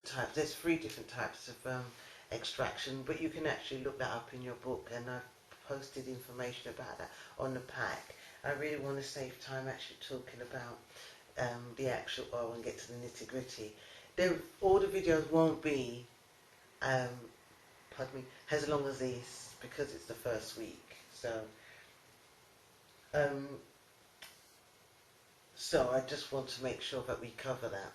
types. There's 3 different types of extraction, but you can actually look that up in your book, and I've posted information about that on the pack. I really want to save time actually talking about the actual oil and get to the nitty gritty. All the videos won't be, pardon me, as long as these, because it's the first week. So I just want to make sure that we cover that.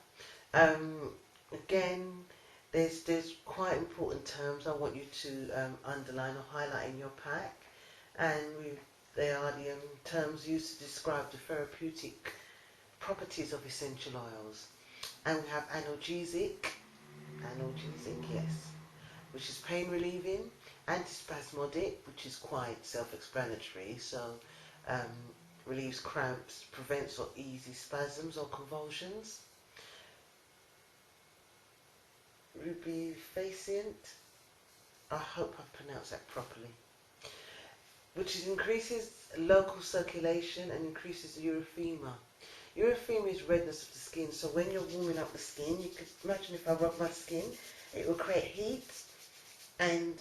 Again, there's quite important terms I want you to underline or highlight in your pack, and they are the terms used to describe the therapeutic properties of essential oils. And we have analgesic, yes, which is pain relieving, antispasmodic, which is quite self-explanatory, so relieves cramps, prevents or eases spasms or convulsions. Rubefacient, I hope I've pronounced that properly, which increases local circulation and increases erythema. Erythema is redness of the skin, so when you're warming up the skin, you could imagine if I rub my skin, it will create heat, and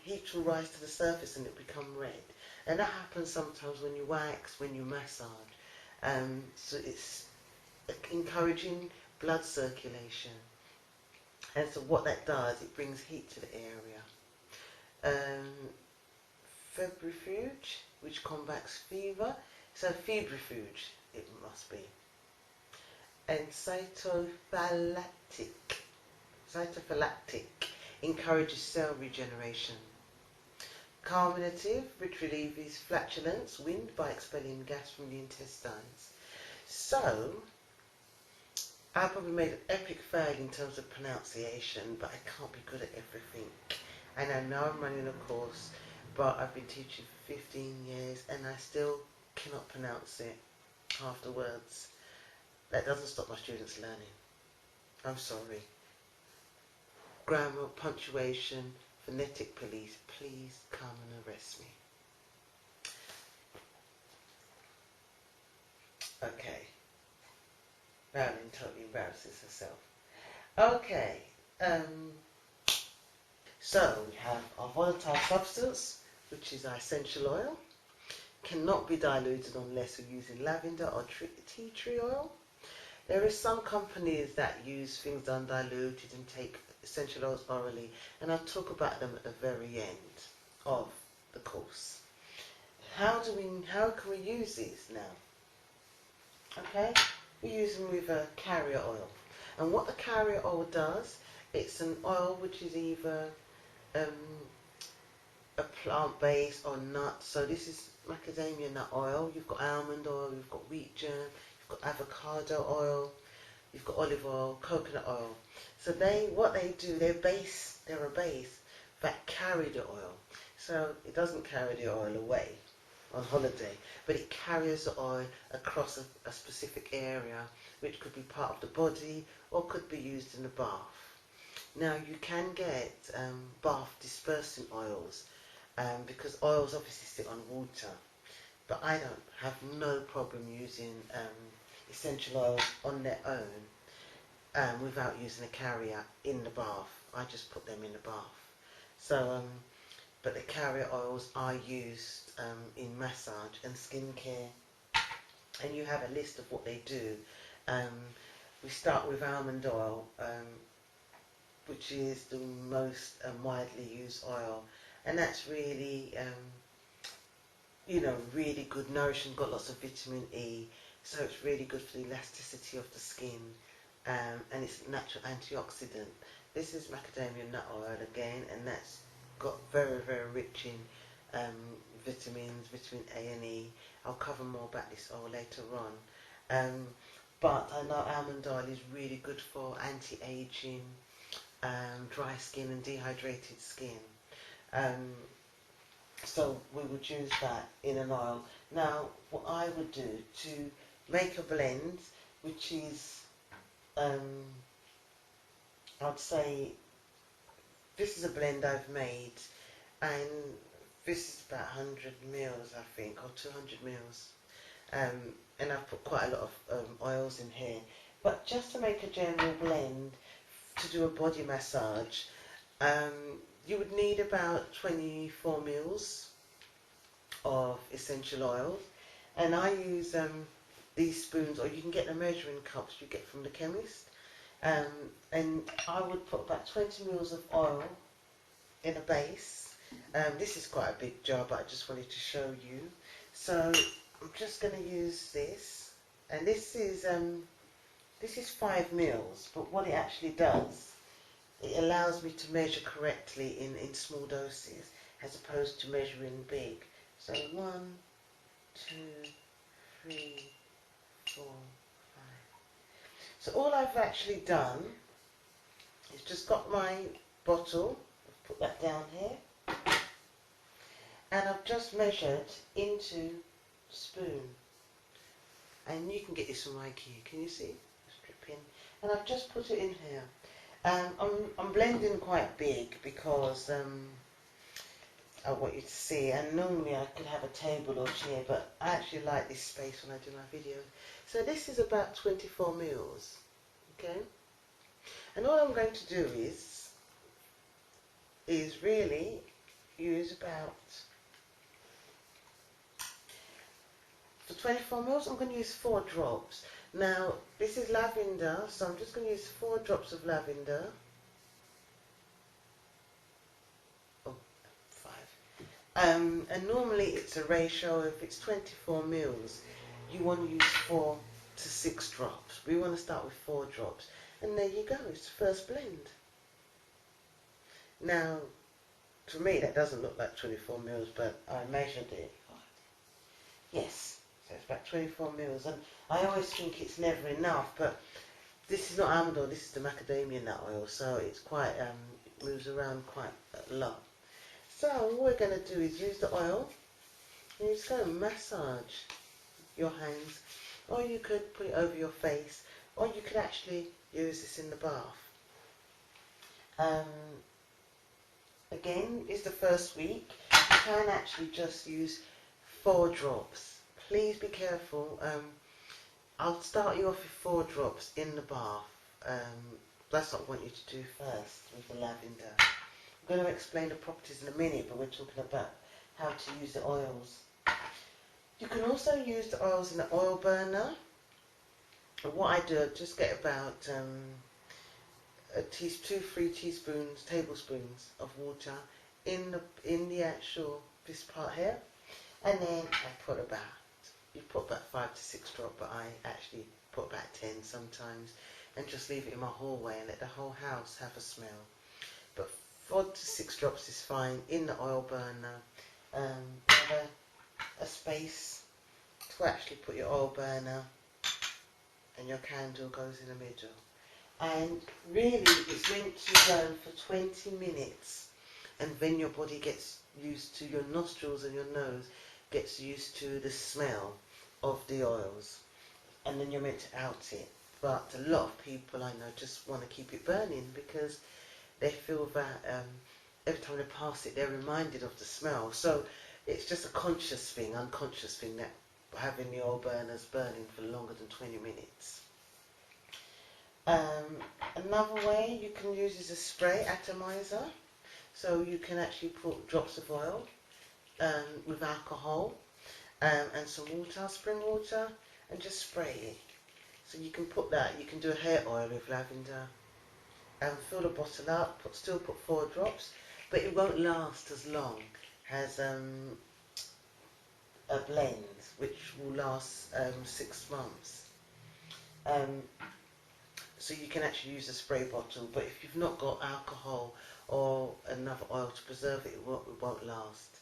heat will rise to the surface and it will become red. And that happens sometimes when you wax, when you massage. So it's encouraging blood circulation. And so what that does, it brings heat to the area. Febrifuge, which combats fever. So febrifuge, it must be. And cytophylactic encourages cell regeneration. Carminative, which relieves flatulence, wind by expelling gas from the intestines. So, I probably made an epic fail in terms of pronunciation, but I can't be good at everything. And I know I'm running a course, but I've been teaching for 15 years and I still cannot pronounce it, half the words. That doesn't stop my students learning. I'm sorry. Grammar, punctuation, phonetic police, please come and arrest me. Okay. Marilyn totally embarrasses herself. Okay. So we have our volatile substance, which is our essential oil. Cannot be diluted unless we're using lavender or tea tree oil. There are some companies that use things undiluted and take essential oils orally, and I'll talk about them at the very end of the course. How can we use these now? Okay, we use them with a carrier oil, and what the carrier oil does, it's an oil which is either a plant-based or nut. So this is macadamia nut oil. You've got almond oil, you've got wheat germ, you've got avocado oil, you've got olive oil, coconut oil. So what they do, they're a base that carry the oil. So it doesn't carry the oil away on holiday, but it carries the oil across a specific area, which could be part of the body or could be used in the bath. Now you can get bath dispersing oils, because oils obviously sit on water, but I have no problem using essential oils on their own without using a carrier in the bath. I just put them in the bath. So, but the carrier oils are used in massage and skincare, and you have a list of what they do. We start with almond oil, which is the most widely used oil, and that's really, really good, nourishing, got lots of vitamin E, so it's really good for the elasticity of the skin, and it's a natural antioxidant. This is macadamia nut oil again, and that's got very, very rich in vitamins, vitamin A and E. I'll cover more about this oil later on. But I know almond oil is really good for anti-aging, dry skin and dehydrated skin. So we would use that in an oil. Now, what I would do to make a blend, which is, I'd say, this is a blend I've made, and this is about 100 mils, I think, or 200 mils. And I've put quite a lot of oils in here. But just to make a general blend, to do a body massage, you would need about 24 mils of essential oil, and I use these spoons, or you can get the measuring cups you get from the chemist, and I would put about 20 mils of oil in a base. This is quite a big jar, but I just wanted to show you. So I'm just going to use this, and this is 5 mils, but what it actually does, it allows me to measure correctly in small doses as opposed to measuring big. So 1, 2, 3, 4, 5. So all I've actually done is just got my bottle, put that down here, and I've just measured into the spoon. And you can get this from IKEA, can you see? Strip in. And I've just put it in here. I'm blending quite big because I want you to see, and normally I could have a table or chair, but I actually like this space when I do my videos. So this is about 24 mils, okay? And all I'm going to do is really use about, for 24 mils I'm going to use 4 drops. Now this is lavender, so I'm just going to use 4 drops of lavender. Oh, 5. And normally it's a ratio, if it's 24 mils, you want to use 4 to 6 drops. We want to start with 4 drops. And there you go, it's the first blend. Now, to me that doesn't look like 24 mils, but I measured it. Yes, so it's about 24 mils. And I always think it's never enough, but this is not almond oil, this is the macadamia nut oil, so it's quite, it moves around quite a lot. So what we're going to do is use the oil, and you're just going to massage your hands, or you could put it over your face, or you could actually use this in the bath. Again, it's the first week. You can actually just use 4 drops. Please be careful. I'll start you off with 4 drops in the bath. That's what I want you to do first with the lavender. I'm going to explain the properties in a minute, but we're talking about how to use the oils. You can also use the oils in the oil burner. And what I do, I just get about 2-3 tablespoons of water in the actual, this part here, and then I put about, you put about 5 to 6 drops, but I actually put about 10 sometimes, and just leave it in my hallway and let the whole house have a smell. But 4 to 6 drops is fine in the oil burner. Have a space to actually put your oil burner, and your candle goes in the middle. And really it's meant to burn for 20 minutes, and then your body gets used to, your nostrils and your nose gets used to the smell of the oils, and then you're meant to out it. But a lot of people I know just want to keep it burning because they feel that every time they pass it they're reminded of the smell. So it's just a conscious thing, unconscious thing, that having the oil burners burning for longer than 20 minutes. Another way you can use is a spray atomizer. So you can actually put drops of oil with alcohol and some water, spring water, and just spray it. So you can put that, you can do a hair oil with lavender, and fill the bottle up, still put 4 drops, but it won't last as long as a blend, which will last 6 months. So you can actually use a spray bottle, but if you've not got alcohol or another oil to preserve it, it won't last.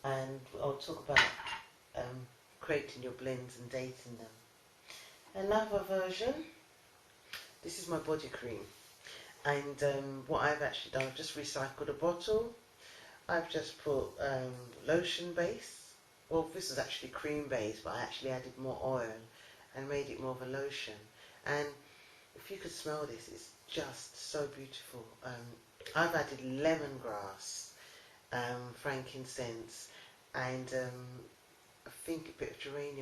And I'll talk about creating your blends and dating them. Another version, this is my body cream, and what I've actually done, I've just recycled a bottle. I've just put lotion base. Well, this is actually cream base, but I actually added more oil and made it more of a lotion. And if you could smell this, it's just so beautiful. I've added lemongrass, frankincense, and I think a bit of geranium